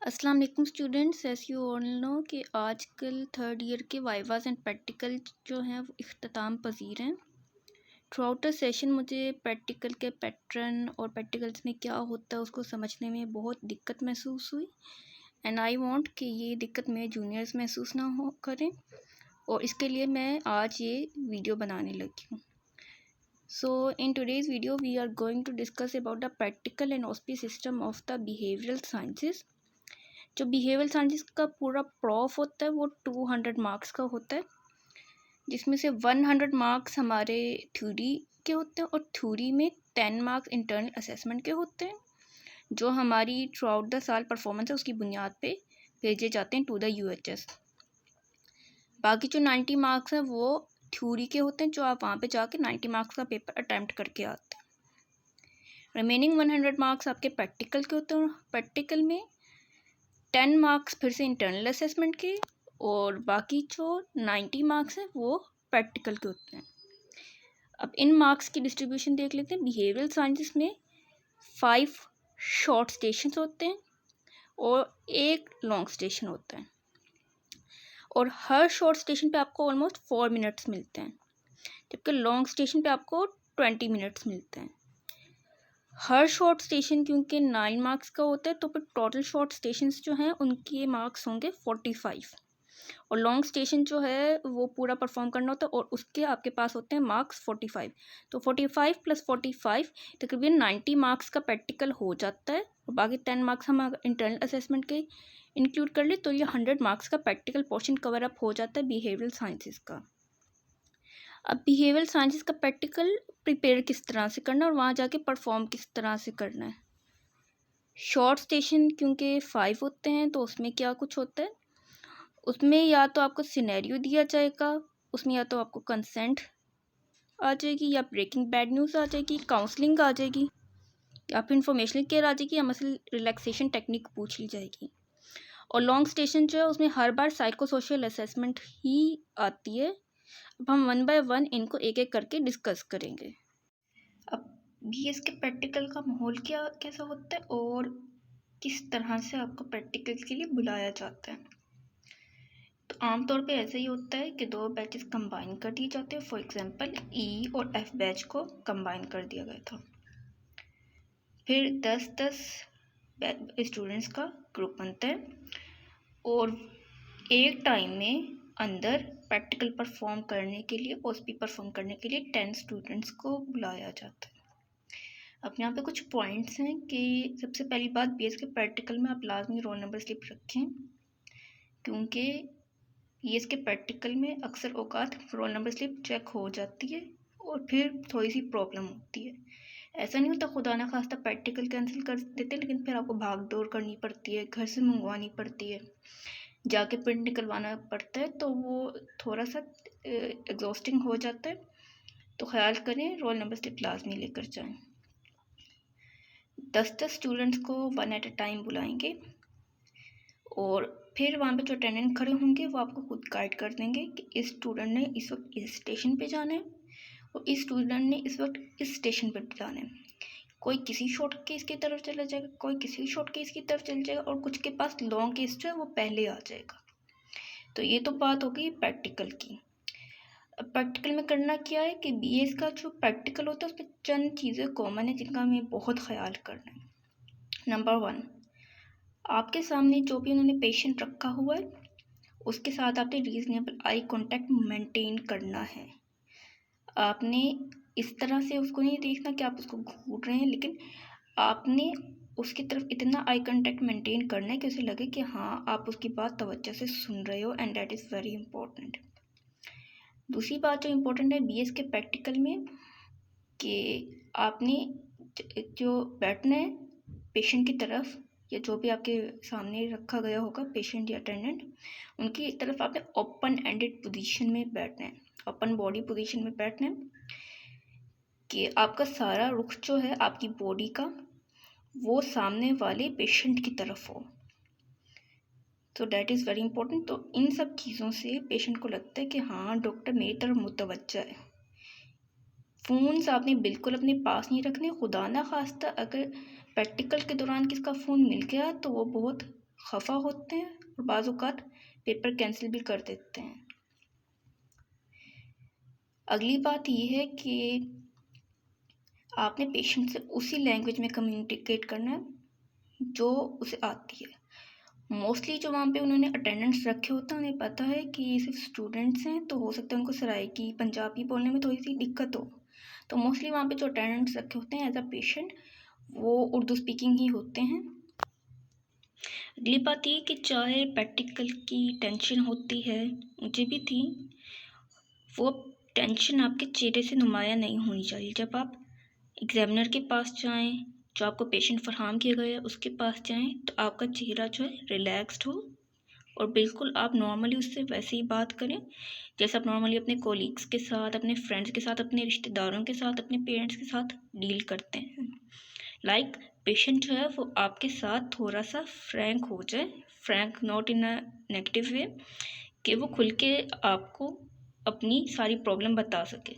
अस्सलाम वालेकुम students. S U all know कि आजकल थर्ड ईयर के वाइवास एंड प्रैक्टिकल जो हैं वो इख्तिताम पजीर हैं। थ्रू आउट द सेशन मुझे प्रैक्टिकल के पैटर्न और प्रैक्टिकल्स में क्या होता है उसको समझने में बहुत दिक्कत महसूस हुई एंड आई वांट कि ये दिक्कत मेरे जूनियर्स महसूस ना हो करें, और इसके लिए मैं आज ये वीडियो बनाने लगी हूँ। So in today's video we are going to discuss about the practical and ऑस्पी system of the behavioural sciences. जो बिहेवियरल साइंसेस का पूरा प्रॉफ होता है वो 200 मार्क्स का होता है, जिसमें से 100 मार्क्स हमारे थ्योरी के होते हैं और थ्योरी में 10 मार्क्स इंटरनल असेसमेंट के होते हैं, जो हमारी थ्रू आउट द साल परफॉर्मेंस है उसकी बुनियाद पे भेजे जाते हैं टू द UHS। बाकी जो 90 मार्क्स हैं वो थ्योरी के होते हैं, जो आप वहाँ पे जाके 90 मार्क्स का पेपर अटैम्प्ट करके आते हैं। रिमेनिंग 100 मार्क्स आपके प्रैक्टिकल के होते हैं, और प्रैक्टिकल में 10 मार्क्स फिर से इंटरनल असेसमेंट के और बाकी जो 90 मार्क्स हैं वो प्रैक्टिकल के होते हैं। अब इन मार्क्स की डिस्ट्रीब्यूशन देख लेते हैं। बिहेवियरल साइंसेस में 5 शॉर्ट स्टेशन होते हैं और 1 लॉन्ग स्टेशन होता है, और हर शॉर्ट स्टेशन पे आपको ऑलमोस्ट 4 मिनट्स मिलते हैं, जबकि लॉन्ग स्टेशन पे आपको 20 मिनट्स मिलते हैं। हर शॉर्ट स्टेशन क्योंकि 9 मार्क्स का होता है तो फिर टोटल शॉर्ट स्टेशंस जो हैं उनके मार्क्स होंगे 45, और लॉन्ग स्टेशन जो है वो पूरा परफॉर्म करना होता है और उसके आपके पास होते हैं मार्क्स 45। तो 45 + 45 तकरीबन 90 मार्क्स का प्रैक्टिकल हो जाता है, और बाकी 10 मार्क्स हम इंटरनल असेसमेंट के इंक्लूड कर ले तो ये 100 मार्क्स का प्रैक्टिकल पोर्शन कवर अप हो जाता है बिहेवियरल साइंसेस का। अब बिहेवियरल साइंसेस का प्रैक्टिकल प्रिपेयर किस तरह से करना है और वहाँ जाके परफॉर्म किस तरह से करना है। शॉर्ट स्टेशन क्योंकि 5 होते हैं तो उसमें क्या कुछ होता है, उसमें या तो आपको सिनेरियो दिया जाएगा, उसमें या तो आपको कंसेंट आ जाएगी, या ब्रेकिंग बैड न्यूज़ आ जाएगी, काउंसलिंग आ जाएगी, या फिर इंफॉर्मेशनल केयर आ जाएगी, या मसल रिलैक्सेशन टेक्निक पूछ ली जाएगी। और लॉन्ग स्टेशन जो है उसमें हर बार साइको सोशल असेसमेंट ही आती है। अब हम 1 बाय 1 इनको एक एक करके डिस्कस करेंगे। अब BS के प्रैक्टिकल का माहौल कैसा होता है और किस तरह से आपको प्रैक्टिकल के लिए बुलाया जाता है। तो आमतौर पे ऐसा ही होता है कि 2 बैचेस कंबाइन कर दिए जाते हैं। फॉर एग्जांपल E और F बैच को कंबाइन कर दिया गया था। फिर 10-10 स्टूडेंट्स का ग्रुप बनता है और एक टाइम में अंदर प्रैक्टिकल परफॉर्म करने के लिए, OSP परफॉर्म करने के लिए 10 स्टूडेंट्स को बुलाया जाता है। अब यहाँ पे कुछ पॉइंट्स हैं कि सबसे पहली बात, BS के प्रैक्टिकल में आप लाजमी रोल नंबर स्लिप रखें, क्योंकि BS के प्रैक्टिकल में अक्सर औकात रोल नंबर स्लिप चेक हो जाती है और फिर थोड़ी सी प्रॉब्लम होती है। ऐसा नहीं होता खुदा ना खास्ता प्रैक्टिकल कैंसिल कर देते हैं, लेकिन फिर आपको भाग दौड़ करनी पड़ती है, घर से मंगवानी पड़ती है, जाके प्रिंट निकलवाना पड़ता है, तो वो थोड़ा सा एग्जॉस्टिंग हो जाता है। तो ख्याल करें रोल नंबर स्लिप लाजमी लेकर जाएं। 10-10 स्टूडेंट्स को 1 एट अ टाइम बुलाएंगे और फिर वहाँ पे जो अटेंडेंट खड़े होंगे वो आपको खुद गाइड कर देंगे कि इस स्टूडेंट ने इस वक्त इस स्टेशन पे जाना है और इस स्टूडेंट ने इस वक्त इस स्टेशन पे जाना है। कोई किसी शॉर्ट केस की तरफ चला जाएगा, कोई किसी शॉर्ट केस की तरफ चल जाएगा, और कुछ के पास लॉन्ग केस जो है वो पहले आ जाएगा। तो ये तो बात हो गई प्रैक्टिकल की। अब प्रैक्टिकल में करना क्या है कि BS का जो प्रैक्टिकल होता है उसमें चंद चीज़ें कॉमन है जिनका हमें बहुत ख्याल करना है। नंबर 1, आपके सामने जो भी उन्होंने पेशेंट रखा हुआ है उसके साथ आपने रीजनेबल आई कांटेक्ट मेंटेन करना है। आपने इस तरह से उसको नहीं देखना कि आप उसको घूर रहे हैं, लेकिन आपने उसकी तरफ इतना आई कांटेक्ट मेंटेन करना है कि उसे लगे कि हाँ आप उसकी बात तवज्जो से सुन रहे हो, and that is very important. दूसरी बात जो इम्पोर्टेंट है BS के प्रैक्टिकल में कि आपने जो बैठना है पेशेंट की तरफ, या जो भी आपके सामने रखा गया होगा पेशेंट या अटेंडेंट, उनकी तरफ आपने ओपन एंडेड पोजीशन में बैठना है, ओपन बॉडी पोजीशन में बैठना है, कि आपका सारा रुख जो है आपकी बॉडी का वो सामने वाले पेशेंट की तरफ हो। तो डैट इज़ वेरी इंपॉर्टेंट। तो इन सब चीज़ों से पेशेंट को लगता है कि हाँ डॉक्टर मेरी तरफ मुतवज्जा है। फ़ोन्स आपने बिल्कुल अपने पास नहीं रखने। खुदा ना खास्ता अगर प्रैक्टिकल के दौरान किसका फ़ोन मिल गया तो वो बहुत खफा होते हैं और बाज़ औक़ात पेपर कैंसिल भी कर देते हैं। अगली बात ये है कि आपने पेशेंट से उसी लैंग्वेज में कम्युनिकेट करना है जो उसे आती है। मोस्टली जो वहाँ पे उन्होंने अटेंडेंट्स रखे होते हैं, उन्हें पता है कि ये सिर्फ स्टूडेंट्स हैं, तो हो सकता है उनको सराइकी पंजाबी बोलने में थोड़ी सी दिक्कत हो। तो मोस्टली वहाँ पे जो अटेंडेंट्स रखे होते हैं एज अ पेशेंट, वो उर्दू स्पीकिंग ही होते हैं। अगली बात ये कि चाहे प्रैक्टिकल की टेंशन होती है, मुझे भी थी, वो टेंशन आपके चेहरे से नुमाया नहीं होनी चाहिए। जब आप एग्जामिनर के पास जाएं, जो आपको पेशेंट फरहम किया गया है उसके पास जाएं, तो आपका चेहरा जो है रिलैक्स्ड हो और बिल्कुल आप नॉर्मली उससे वैसे ही बात करें जैसे आप नॉर्मली अपने कोलीग्स के साथ, अपने फ्रेंड्स के साथ, अपने रिश्तेदारों के साथ, अपने पेरेंट्स के साथ डील करते हैं। पेशेंट जो है वो आपके साथ थोड़ा सा फ्रैंक हो जाए, Frank not in a negative way, कि वो खुल के आपको अपनी सारी प्रॉब्लम बता सके।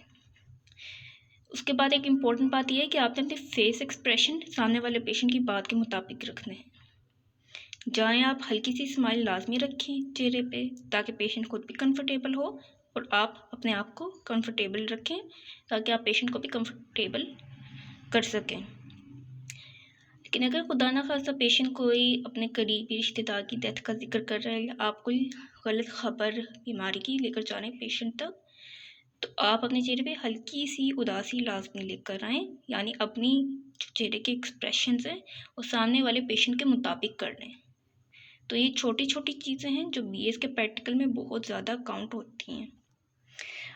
उसके बाद एक इम्पॉर्टेंट बात यह है कि आपने अपने फेस एक्सप्रेशन सामने वाले पेशेंट की बात के मुताबिक रखने हैं। जाएँ आप हल्की सी स्माइल लाजमी रखें चेहरे पे, ताकि पेशेंट खुद भी कंफर्टेबल हो और आप अपने आप को कंफर्टेबल रखें, ताकि आप पेशेंट को भी कंफर्टेबल कर सकें। लेकिन अगर खुदा ना खास्ता पेशेंट कोई अपने करीबी रिश्तेदार की डेथ का जिक्र कर रहा है या आप कोई गलत खबर बीमारी की लेकर जा रहे हैं पेशेंट तक, तो आप अपने चेहरे पे हल्की सी उदासी लाजमी लेकर आएँ, यानी अपनी जो चेहरे के एक्सप्रेशंस हैं वो सामने वाले पेशेंट के मुताबिक कर लें। तो ये छोटी छोटी चीज़ें हैं जो बीएस के प्रैक्टिकल में बहुत ज़्यादा काउंट होती हैं।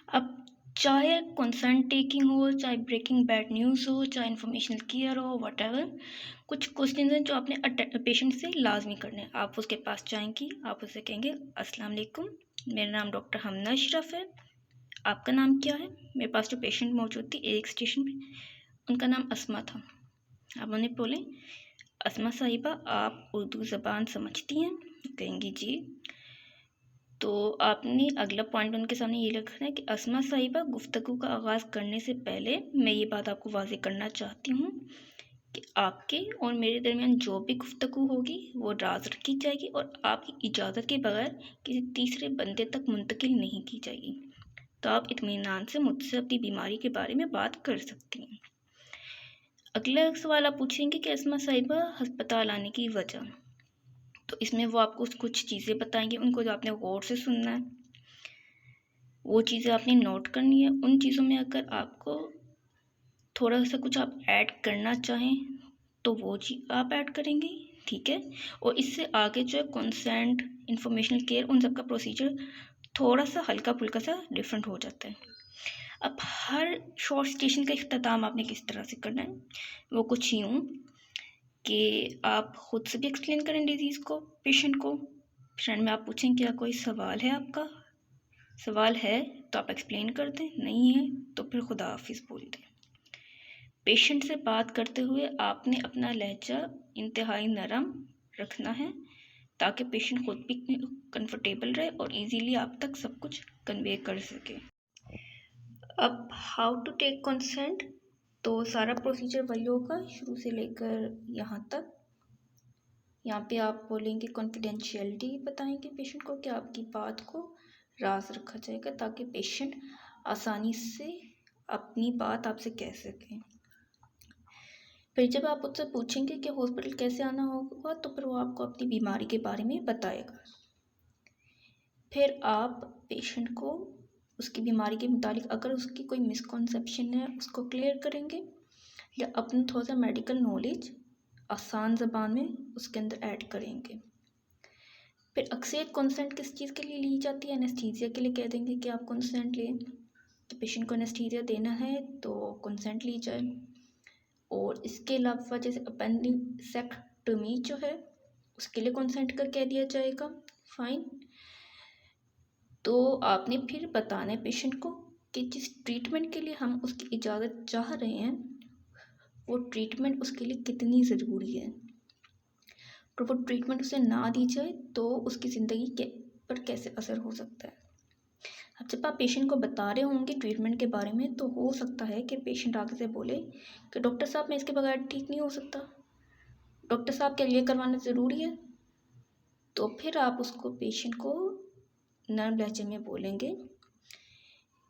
अब चाहे कंसर्न टेकिंग हो, चाहे ब्रेकिंग बैड न्यूज़ हो, चाहे इन्फॉर्मेशनल केयर हो, व्हाटएवर, कुछ क्वेश्चन हैं जो आपने पेशेंट से लाजमी करने हैं। आप उसके पास जाएंगी, आप उससे कहेंगे अस्सलाम वालेकुम, मेरा नाम डॉक्टर हमना अशरफ है, आपका नाम क्या है? मेरे पास जो पेशेंट मौजूद थी एक स्टेशन पे, उनका नाम अस्मा था। आप उन्हें बोलें, अस्मा साहिबा आप उर्दू ज़बान समझती हैं? कहेंगी जी। तो आपने अगला पॉइंट उनके सामने ये रखना है कि अस्मा साहिबा, गुफ्तगू का आगाज़ करने से पहले मैं ये बात आपको वाज़ेह करना चाहती हूँ कि आपके और मेरे दरमियान जो भी गुफ्तगू होगी वो राज रखी जाएगी और आपकी इजाज़त के बगैर किसी तीसरे बंदे तक मुंतकिल नहीं की जाएगी। तो आप इत्मीनान से मुझसे अपनी बीमारी के बारे में बात कर सकती हैं। अगला सवाल आप पूछेंगे कि अस्मा साहिबा हस्पताल आने की वजह, तो इसमें वो आपको कुछ चीज़ें बताएंगे, उनको जो आपने गौर से सुनना है, वो चीज़ें आपने नोट करनी है। उन चीज़ों में अगर आपको थोड़ा सा कुछ आप ऐड करना चाहें तो वो चीज़ आप ऐड करेंगे, ठीक है। और इससे आगे जो है कंसेंट, इंफॉर्मेशनल केयर, उन सब का प्रोसीजर थोड़ा सा हल्का फुल्का सा डिफरेंट हो जाता है। अब हर शॉर्ट स्टेशन का इख्तिताम आपने किस तरह से करना है, वो कुछ यूँ कि आप ख़ुद से भी एक्सप्लेन करें डिज़ीज़ को पेशेंट को। फ्रेंड में आप पूछें क्या कोई सवाल है आपका? सवाल है तो आप एक्सप्लेन कर दें, नहीं है तो फिर खुदा हाफिज़ बोल दें। पेशेंट से बात करते हुए आपने अपना लहजा इंतहाई नरम रखना है, ताकि पेशेंट खुद भी कंफर्टेबल रहे और इजीली आप तक सब कुछ कन्वे कर सके। अब हाउ टू टेक कंसेंट, तो सारा प्रोसीजर वही होगा शुरू से लेकर यहाँ तक। यहाँ पे आप बोलेंगे कॉन्फिडेंशियलिटी बताएंगे पेशेंट को कि आपकी बात को राज रखा जाएगा, ताकि पेशेंट आसानी से अपनी बात आपसे कह सकें। फिर जब आप उससे पूछेंगे कि हॉस्पिटल कैसे आना होगा, तो फिर वो आपको अपनी बीमारी के बारे में बताएगा। फिर आप पेशेंट को उसकी बीमारी के मुतालिक अगर उसकी कोई मिसकॉन्सेप्शन है उसको क्लियर करेंगे, या अपना थोड़ा सा मेडिकल नॉलेज आसान ज़बान में उसके अंदर ऐड करेंगे। फिर अक्सर कंसेंट किस चीज़ के लिए ली जाती है? एनेस्थीसिया के लिए कह देंगे कि आप कंसेंट लें, कि पेशेंट को एनेस्थीसिया देना है तो कंसेंट ली जाए। और इसके अलावा जैसे अपेंडिसेक्टमी जो है उसके लिए कंसेंट कर कह दिया जाएगा, फाइन। तो आपने फिर बताना है पेशेंट को कि जिस ट्रीटमेंट के लिए हम उसकी इजाज़त चाह रहे हैं वो ट्रीटमेंट उसके लिए कितनी ज़रूरी है। तो वो ट्रीटमेंट उसे ना दी जाए तो उसकी ज़िंदगी के पर कैसे असर हो सकता है। अब जब आप पेशेंट को बता रहे होंगे ट्रीटमेंट के बारे में, तो हो सकता है कि पेशेंट आगे से बोले कि डॉक्टर साहब मैं इसके बगैर ठीक नहीं हो सकता, डॉक्टर साहब क्या ये करवाना ज़रूरी है? तो फिर आप उसको पेशेंट को नर्म लहजे में बोलेंगे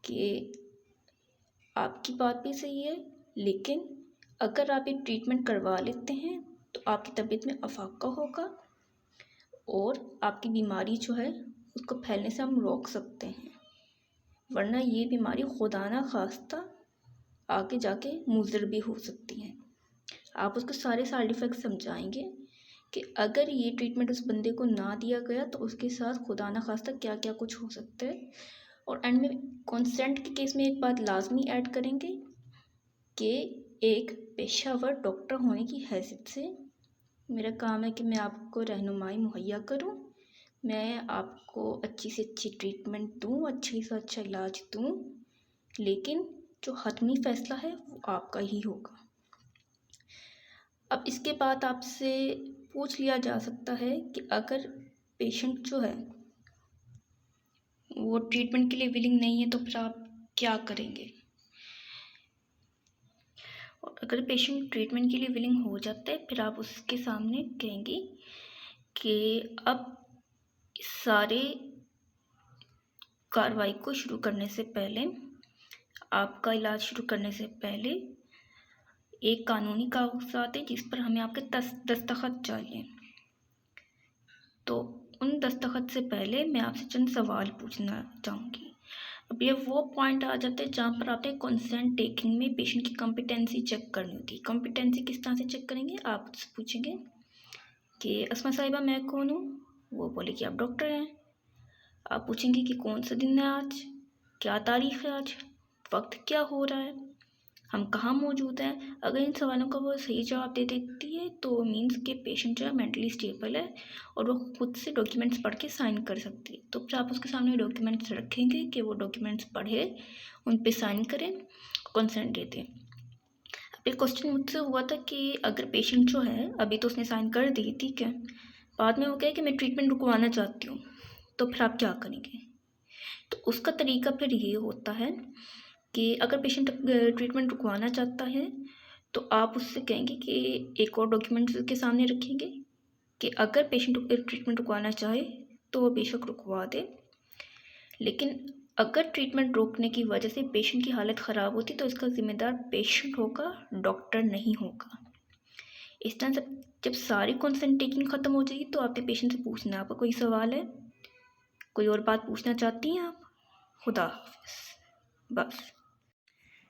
कि आपकी बात भी सही है, लेकिन अगर आप ये ट्रीटमेंट करवा लेते हैं तो आपकी तबीयत में अफाका होगा और आपकी बीमारी जो है उसको फैलने से हम रोक सकते हैं, वरना ये बीमारी खुदा ना खास्ता आगे जाके मुज़र भी हो सकती है। आप उसको सारे साइड इफ़ेक्ट समझाएंगे कि अगर ये ट्रीटमेंट उस बंदे को ना दिया गया तो उसके साथ खुदा ना खास्ता क्या क्या कुछ हो सकता है। और एंड में कंसेंट के केस में एक बात लाजमी ऐड करेंगे कि एक पेशेवर डॉक्टर होने की हैसियत से मेरा काम है कि मैं आपको रहनुमाई मुहैया करूं, मैं आपको अच्छी से अच्छी ट्रीटमेंट दूं, अच्छी से अच्छा इलाज दूं, लेकिन जो हतमी फ़ैसला है वो आपका ही होगा। अब इसके बाद आपसे पूछ लिया जा सकता है कि अगर पेशेंट जो है वो ट्रीटमेंट के लिए विलिंग नहीं है तो फिर आप क्या करेंगे। और अगर पेशेंट ट्रीटमेंट के लिए विलिंग हो जाता है फिर आप उसके सामने कहेंगे कि अब सारे कार्रवाई को शुरू करने से पहले, आपका इलाज शुरू करने से पहले एक कानूनी कागजात है जिस पर हमें आपके दस्तखत चाहिए। तो उन दस्तखत से पहले मैं आपसे चंद सवाल पूछना चाहूँगी। अब ये वो पॉइंट आ जाते हैं जहाँ पर आपने कंसेंट टेकिंग में पेशेंट की कॉम्पिटेंसी चेक करनी होती है। कॉम्पिटेंसी किस तरह से चेक करेंगे, आप उससे पूछेंगे कि अस्मा साहिबा मैं कौन हूँ, वो बोले कि आप डॉक्टर हैं। आप पूछेंगे कि कौन सा दिन है आज, क्या तारीख़ है आज, वक्त क्या हो रहा है, हम कहाँ मौजूद हैं। अगर इन सवालों का वो सही जवाब दे देती है तो मीन्स के पेशेंट जो है मेंटली स्टेबल है और वो खुद से डॉक्यूमेंट्स पढ़ के साइन कर सकती है। तो फिर आप उसके सामने डॉक्यूमेंट्स रखेंगे कि वो डॉक्यूमेंट्स पढ़े, उन पे साइन करें, कंसेंट दे दें। अब एक क्वेश्चन मुझसे हुआ था कि अगर पेशेंट जो है अभी तो उसने साइन कर दी, ठीक है, बाद में वो कहे कि मैं ट्रीटमेंट रुकवाना चाहती हूँ, तो फिर आप क्या करेंगे। तो उसका तरीका फिर ये होता है कि अगर पेशेंट ट्रीटमेंट रुकवाना चाहता है तो आप उससे कहेंगे कि एक और डॉक्यूमेंट्स उसके सामने रखेंगे कि अगर पेशेंट ट्रीटमेंट रुकवाना चाहे तो वो बेशक रुकवा दे, लेकिन अगर ट्रीटमेंट रोकने की वजह से पेशेंट की हालत ख़राब होती तो इसका ज़िम्मेदार पेशेंट होगा, डॉक्टर नहीं होगा। इस तरह से जब सारी कंसेंट टेकिंग ख़त्म हो जाएगी तो आपके पेशेंट से पूछना है आपका कोई सवाल है, कोई और बात पूछना चाहती हैं आप। खुदा हाफिज़। बस।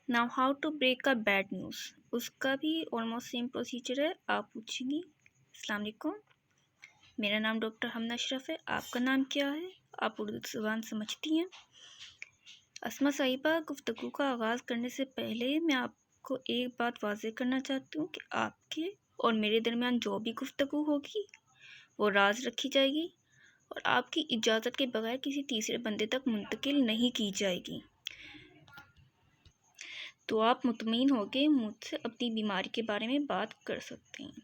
Now how to break a bad news, उसका भी ऑलमोस्ट सेम प्रोसीजर है। आप पूछेंगी अस्सलाम वालेकुम, मेरा नाम डॉक्टर हमना अशरफ है, आपका नाम क्या है, आप उर्दू ज़ुबान समझती हैं। अस्मा साहिबा, गुफ्तगू का आगाज़ करने से पहले मैं आपको एक बात वाज़ेह करना चाहती हूँ कि आपके और मेरे दरमियान जो भी गुफ्तगू होगी वो राज रखी जाएगी और आपकी इजाज़त के बगैर किसी तीसरे बंदे तक मुंतकिल नहीं की जाएगी। तो आप मुतमईन होकर मुझसे अपनी बीमारी के बारे में बात कर सकते हैं।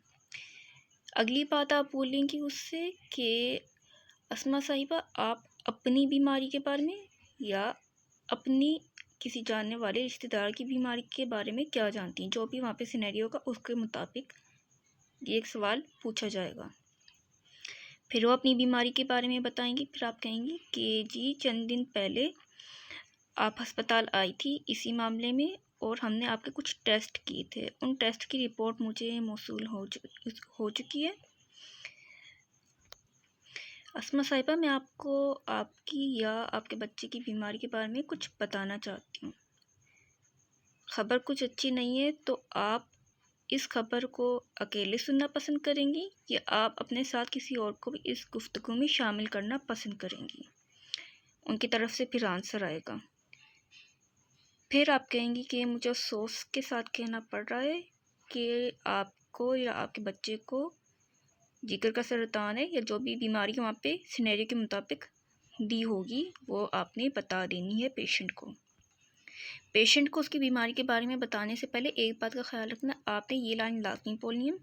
अगली बात आप बोलेंगी उससे कि अस्मा साहिबा आप अपनी बीमारी के बारे में या अपनी किसी जानने वाले रिश्तेदार की बीमारी के बारे में क्या जानती हैं, जो भी वहाँ पे सिनेरियो होगा उसके मुताबिक ये एक सवाल पूछा जाएगा। फिर वो अपनी बीमारी के बारे में बताएंगी। फिर आप कहेंगी कि जी चंद दिन पहले आप अस्पताल आई थी इसी मामले में और हमने आपके कुछ टेस्ट किए थे, उन टेस्ट की रिपोर्ट मुझे मौसूल हो चुकी है। अस्मा साहिबा मैं आपको आपकी या आपके बच्चे की बीमारी के बारे में कुछ बताना चाहती हूँ। ख़बर कुछ अच्छी नहीं है तो आप इस खबर को अकेले सुनना पसंद करेंगी या आप अपने साथ किसी और को भी इस गुफ्तगू में शामिल करना पसंद करेंगी। उनकी तरफ से फिर आंसर आएगा। फिर आप कहेंगी कि मुझे अफसोस के साथ कहना पड़ रहा है कि आपको या आपके बच्चे को जिगर का सरतान है या जो भी बीमारी वहाँ पे सिनेरियो के मुताबिक दी होगी वो आपने बता देनी है पेशेंट को। पेशेंट को उसकी बीमारी के बारे में बताने से पहले एक बात का ख्याल रखना, आपने ये लाइन लाजमी बोलनी है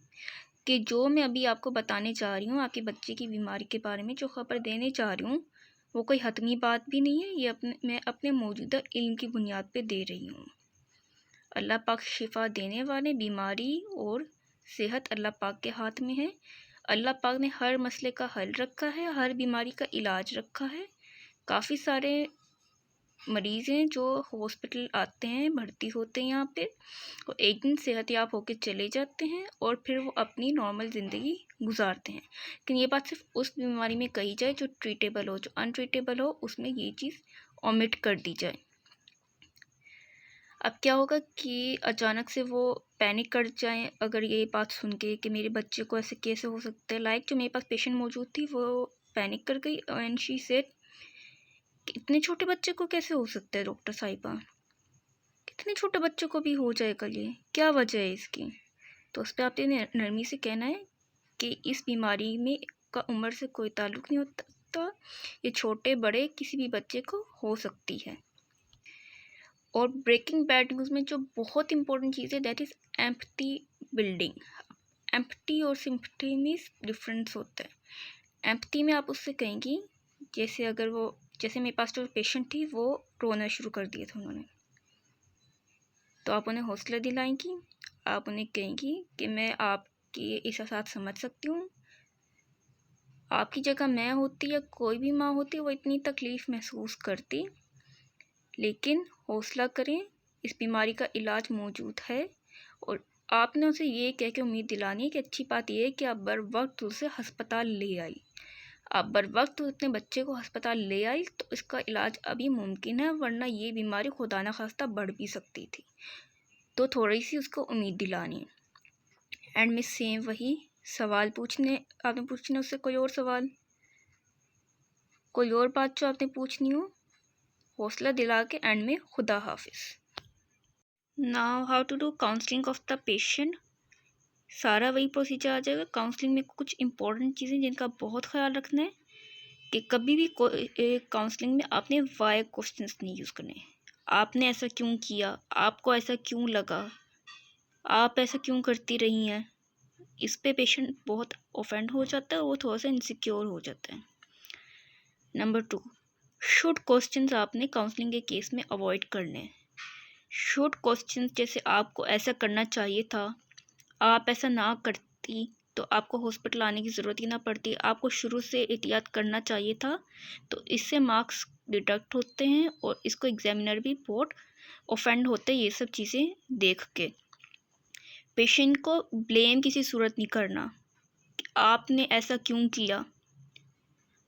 कि जो मैं अभी आपको बताने जा रही हूँ आपके बच्चे की बीमारी के बारे में, जो ख़बर देने जा रही हूँ वो कोई हतमी बात भी नहीं है, ये मैं अपने मौजूदा इल्म की बुनियाद पे दे रही हूँ। अल्लाह पाक शिफा देने वाले, बीमारी और सेहत अल्लाह पाक के हाथ में है। अल्लाह पाक ने हर मसले का हल रखा है, हर बीमारी का इलाज रखा है। काफ़ी सारे मरीज़ हैं जो हॉस्पिटल आते हैं, भर्ती होते हैं यहाँ पे, और एक दिन सेहतयाब होकर चले जाते हैं और फिर वो अपनी नॉर्मल ज़िंदगी गुजारते हैं। लेकिन ये बात सिर्फ उस बीमारी में कही जाए जो ट्रीटेबल हो, जो अनट्रीटेबल हो उसमें ये चीज़ ओमिट कर दी जाए। अब क्या होगा कि अचानक से वो पैनिक कर जाएं अगर ये बात सुन के कि मेरे बच्चे को ऐसे कैसे हो सकता है। लाइक जो मेरे पास पेशेंट मौजूद थी वो पैनिक कर गई एंड शी सेड इतने छोटे बच्चे को कैसे हो सकता है डॉक्टर साहिबा, कितने छोटे बच्चों को भी हो जाएगा, ये क्या वजह है इसकी। तो उस पर आपने नरमी से कहना है कि इस बीमारी में का उम्र से कोई ताल्लुक़ नहीं होता, ये छोटे बड़े किसी भी बच्चे को हो सकती है। और ब्रेकिंग बैड न्यूज़ में जो बहुत इंपॉर्टेंट चीज़ है that is empathy building. Empathy और सिंपैथी में डिफरेंस होता है। एम्पैथी में आप उससे कहेंगी जैसे मेरे पास जो पेशेंट थी वो रोना शुरू कर दिया था उन्होंने, तो आप उन्हें हौसला दिलाएंगी, आप उन्हें कहेंगी कि मैं आपकी एहसास समझ सकती हूँ, आपकी जगह मैं होती या कोई भी माँ होती वो इतनी तकलीफ़ महसूस करती, लेकिन हौसला करें, इस बीमारी का इलाज मौजूद है। और आपने उसे ये कह के उम्मीद दिलानी है कि अच्छी बात यह है कि आप बर वक्त उसे अस्पताल ले आई, आप बर वक्त अपने बच्चे को अस्पताल ले आई तो इसका इलाज अभी मुमकिन है, वरना ये बीमारी खुदा न खास्ता बढ़ भी सकती थी। तो थोड़ी सी उसको उम्मीद दिलानी है। एंड में सेम वही सवाल आपने पूछना उससे कोई और सवाल, कोई और बात जो आपने पूछनी हो, हौसला दिला के एंड में खुदा हाफिज़। Now how to do counselling of the patient. सारा वही प्रोसीजर आ जाएगा। काउंसलिंग में कुछ इंपॉर्टेंट चीज़ें जिनका बहुत ख्याल रखना है कि कभी भी काउंसलिंग में आपने वाई क्वेश्चंस नहीं यूज़ करने। आपने ऐसा क्यों किया, आपको ऐसा क्यों लगा, आप ऐसा क्यों करती रही हैं, इस पे पेशेंट बहुत ऑफेंड हो जाता है, वो थोड़ा सा इनसिक्योर हो जाता है। नंबर 2, शुड क्वेश्चंस आपने काउंसलिंग के केस में अवॉइड करने हैं। शुड क्वेश्चंस जैसे आपको ऐसा करना चाहिए था, आप ऐसा ना करती तो आपको हॉस्पिटल आने की ज़रूरत ही ना पड़ती, आपको शुरू से एहतियात करना चाहिए था, तो इससे मार्क्स डिडक्ट होते हैं और इसको एग्जामिनर भी बहुत ऑफेंड होते हैं ये सब चीज़ें देख के। पेशेंट को ब्लेम किसी सूरत नहीं करना, आपने ऐसा क्यों किया,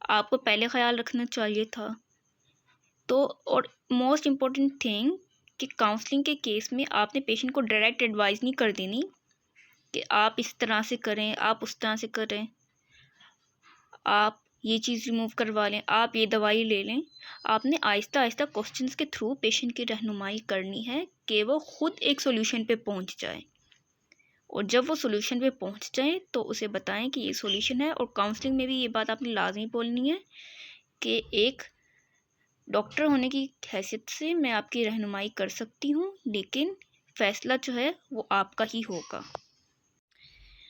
आपको पहले ख्याल रखना चाहिए था। तो और मोस्ट इम्पॉर्टेंट थिंग कि काउंसलिंग के केस में आपने पेशेंट को डायरेक्ट एडवाइस नहीं कर देनी कि आप इस तरह से करें, आप उस तरह से करें, आप ये चीज़ रिमूव करवा लें, आप ये दवाई ले लें। आपने आहिस्ता आहिस्ता क्वेश्चंस के थ्रू पेशेंट की रहनुमाई करनी है कि वो खुद एक सॉल्यूशन पे पहुंच जाए। और जब वो सॉल्यूशन पे पहुंच जाए तो उसे बताएं कि ये सॉल्यूशन है। और काउंसलिंग में भी ये बात आपने लाजमी बोलनी है कि एक डॉक्टर होने की हैसियत से मैं आपकी रहनुमाई कर सकती हूँ, लेकिन फ़ैसला जो है वो आपका ही होगा।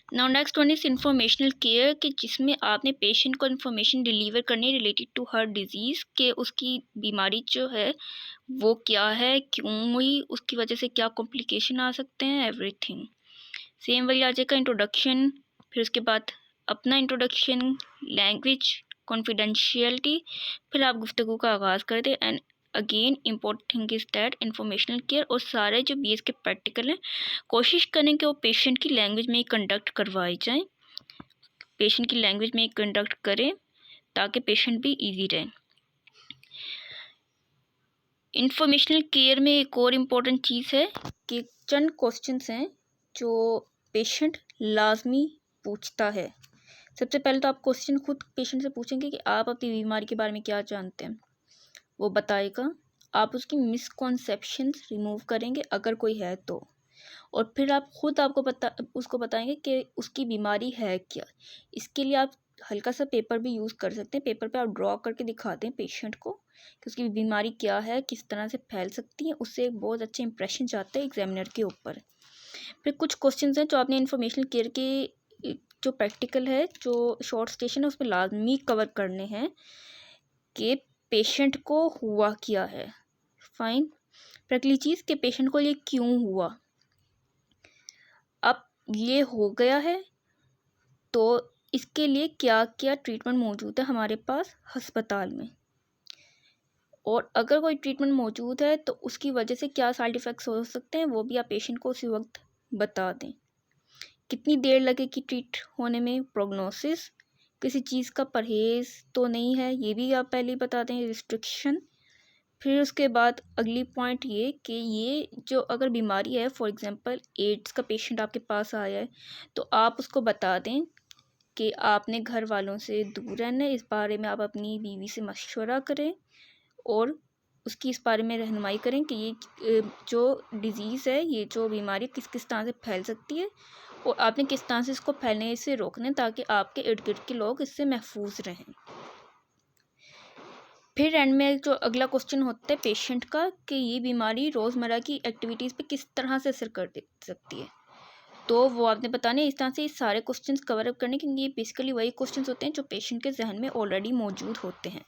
Now next one is informational care, कि जिसमें आपने पेशेंट को इन्फॉर्मेशन डिलीवर करनी रिलेटेड टू हर डिजीज़, के उसकी बीमारी जो है वो क्या है, क्यों हुई, उसकी वजह से क्या कॉम्प्लिकेशन आ सकते हैं, एवरीथिंग। सेम वही आ जाएगा इंट्रोडक्शन, फिर उसके बाद अपना इंट्रोडक्शन, लैंग्वेज, कॉन्फिडेंशियलिटी, फिर आप गुफ्तगू का आगाज़ कर दें। And again important thing is that informational care. और सारे जो बीएस के प्रैक्टिकल हैं कोशिश करें कि वो पेशेंट की लैंग्वेज में ही कंडक्ट करवाए जाएं, पेशेंट की लैंग्वेज में ही कंडक्ट करें ताकि पेशेंट भी ईजी रहे। इंफॉर्मेशनल केयर में एक और इम्पोर्टेंट चीज़ है कि चंद क्वेश्चंस हैं जो पेशेंट लाजमी पूछता है। सबसे पहले तो आप क्वेश्चन खुद पेशेंट से पूछेंगे कि आप अपनी बीमारी के बारे में क्या जानते हैं, वो बताएगा। आप उसकी मिसकॉन्सेप्शंस रिमूव करेंगे अगर कोई है तो, और फिर आप खुद उसको बताएंगे कि उसकी बीमारी है क्या। इसके लिए आप हल्का सा पेपर भी यूज़ कर सकते हैं। पेपर पे आप ड्रॉ करके दिखाते हैं पेशेंट को कि उसकी बीमारी क्या है, किस तरह से फैल सकती है, उससे एक बहुत अच्छे इंप्रेशन जाता है एग्जामिनर के ऊपर। फिर कुछ क्वेश्चंस हैं जो आपने इंफॉर्मेशनल केयर के जो प्रैक्टिकल है, जो शॉर्ट स्टेशन है, उसमें लाजमी कवर करने हैं कि पेशेंट को हुआ क्या है। फाइन। पर अगली चीज़ कि पेशेंट को ये क्यों हुआ। अब ये हो गया है तो इसके लिए क्या क्या ट्रीटमेंट मौजूद है हमारे पास अस्पताल में, और अगर कोई ट्रीटमेंट मौजूद है तो उसकी वजह से क्या साइड इफ़ेक्ट्स हो सकते हैं वो भी आप पेशेंट को उसी वक्त बता दें। कितनी देर लगेगी ट्रीट होने में, प्रोग्नोसिस, किसी चीज़ का परहेज़ तो नहीं है ये भी आप पहले ही बता दें, रिस्ट्रिक्शन। फिर उसके बाद अगली पॉइंट ये कि ये जो अगर बीमारी है, फॉर एग्ज़ाम्पल एड्स का पेशेंट आपके पास आया है, तो आप उसको बता दें कि आपने घर वालों से दूर रहना है। इस बारे में आप अपनी बीवी से मशवरा करें और उसकी इस बारे में रहनुमाई करें कि ये जो डिज़ीज़ है, ये जो बीमारी किस किस तरह से फैल सकती है और आपने किस तरह से इसको फैलने से रोकना है ताकि आपके इर्द गिर्द के लोग इससे महफूज रहें। फिर एंड में जो अगला क्वेश्चन होता है पेशेंट का कि ये बीमारी रोज़मर्रा की एक्टिविटीज़ पे किस तरह से असर कर दे सकती है, तो वो आपने बताने। इस तरह से ये सारे क्वेश्चंस कवर अप करने, क्योंकि ये बेसिकली वही क्वेश्चंस होते हैं जो पेशेंट के जहन में ऑलरेडी मौजूद होते हैं।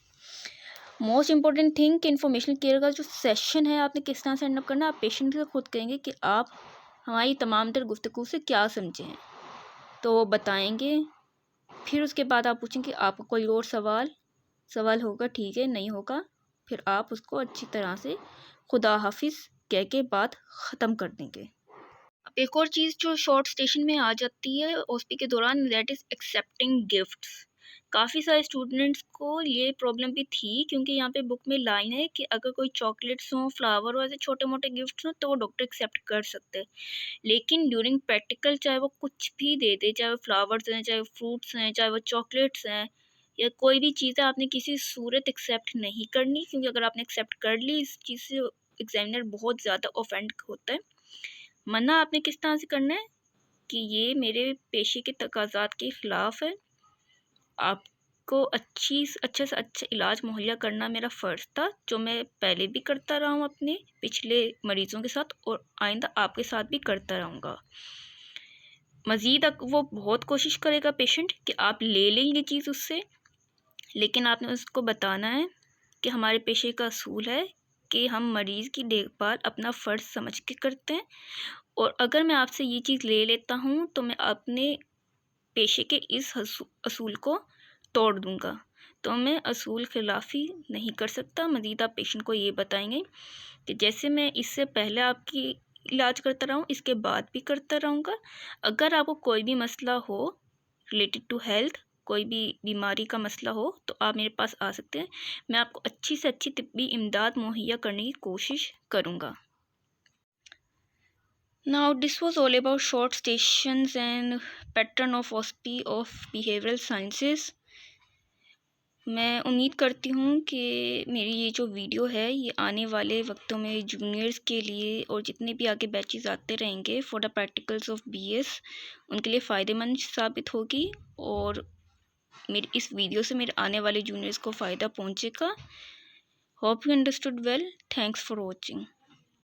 मोस्ट इंपॉर्टेंट थिंग कि इन्फॉर्मेशन केयर का जो सेशन है आपने किस तरह से एंड अप करना है, आप पेशेंट से खुद कहेंगे कि आप हमारी तमाम तर गुफ्तगू से क्या समझे हैं, तो वो बताएंगे। फिर उसके बाद आप पूछें कि आपको कोई और सवाल होगा, ठीक है, नहीं होगा फिर आप उसको अच्छी तरह से खुदा हाफिज़ कह के बात ख़त्म कर देंगे। अब एक और चीज़ जो शॉर्ट स्टेशन में आ जाती है ओस्पी के दौरान, दैट इज़ एक्सेप्टिंग गिफ्ट्स। काफ़ी सारे स्टूडेंट्स को ये प्रॉब्लम भी थी, क्योंकि यहाँ पे बुक में लाइन है कि अगर कोई चॉकलेट्स हों, फ्लावर हो, ऐसे छोटे मोटे गिफ्ट्स हों तो वो डॉक्टर एक्सेप्ट कर सकते हैं। लेकिन ड्यूरिंग प्रैक्टिकल चाहे वो कुछ भी दे दे, चाहे वो फ्लावर्स हैं, चाहे वो फ्रूट्स हैं, चाहे वो चॉकलेट्स हैं या कोई भी चीज़ है, आपने किसी सूरत एक्सेप्ट नहीं करनी, क्योंकि अगर आपने एक्सेप्ट कर ली इस चीज़ से एग्जामिनर बहुत ज़्यादा ऑफेंड होता है। मना आपने किस तरह से करना है कि ये मेरे पेशे के तकाज़ात के ख़िलाफ़ है, आपको अच्छे से अच्छा इलाज मुहैया करना मेरा फ़र्ज़ था, जो मैं पहले भी करता रहा हूँ अपने पिछले मरीज़ों के साथ और आइंदा आपके साथ भी करता रहूँगा। मज़ीद वो बहुत कोशिश करेगा पेशेंट कि आप ले लें ये चीज़ उससे, लेकिन आपने उसको बताना है कि हमारे पेशे का असूल है कि हम मरीज़ की देखभाल अपना फ़र्ज़ समझ के करते हैं, और अगर मैं आपसे ये चीज़ ले लेता हूँ तो मैं अपने पेशे के इस असूल को तोड़ दूँगा, तो मैं असूल खिलाफ़ी नहीं कर सकता। मज़ीद आप पेशेंट को ये बताएंगे कि जैसे मैं इससे पहले आपकी इलाज करता रहा हूँ, इसके बाद भी करता रहूँगा। अगर आपको कोई भी मसला हो रिलेटेड टू हेल्थ, कोई भी बीमारी का मसला हो, तो आप मेरे पास आ सकते हैं। मैं आपको अच्छी से अच्छी तिब्बी इमदाद मुहैया करने की कोशिश करूँगा। Now this was all about short stations and pattern of OSPI of behavioral sciences. मैं उम्मीद करती हूँ कि मेरी ये जो वीडियो है ये आने वाले वक्तों में जूनियर्स के लिए और जितने भी आगे बैचेस आते रहेंगे for the practicals of BS उनके लिए फ़ायदेमंद साबित होगी, और मेरी इस वीडियो से मेरे आने वाले जूनियर्स को फ़ायदा पहुँचेगा। Hope you understood well. Thanks for watching.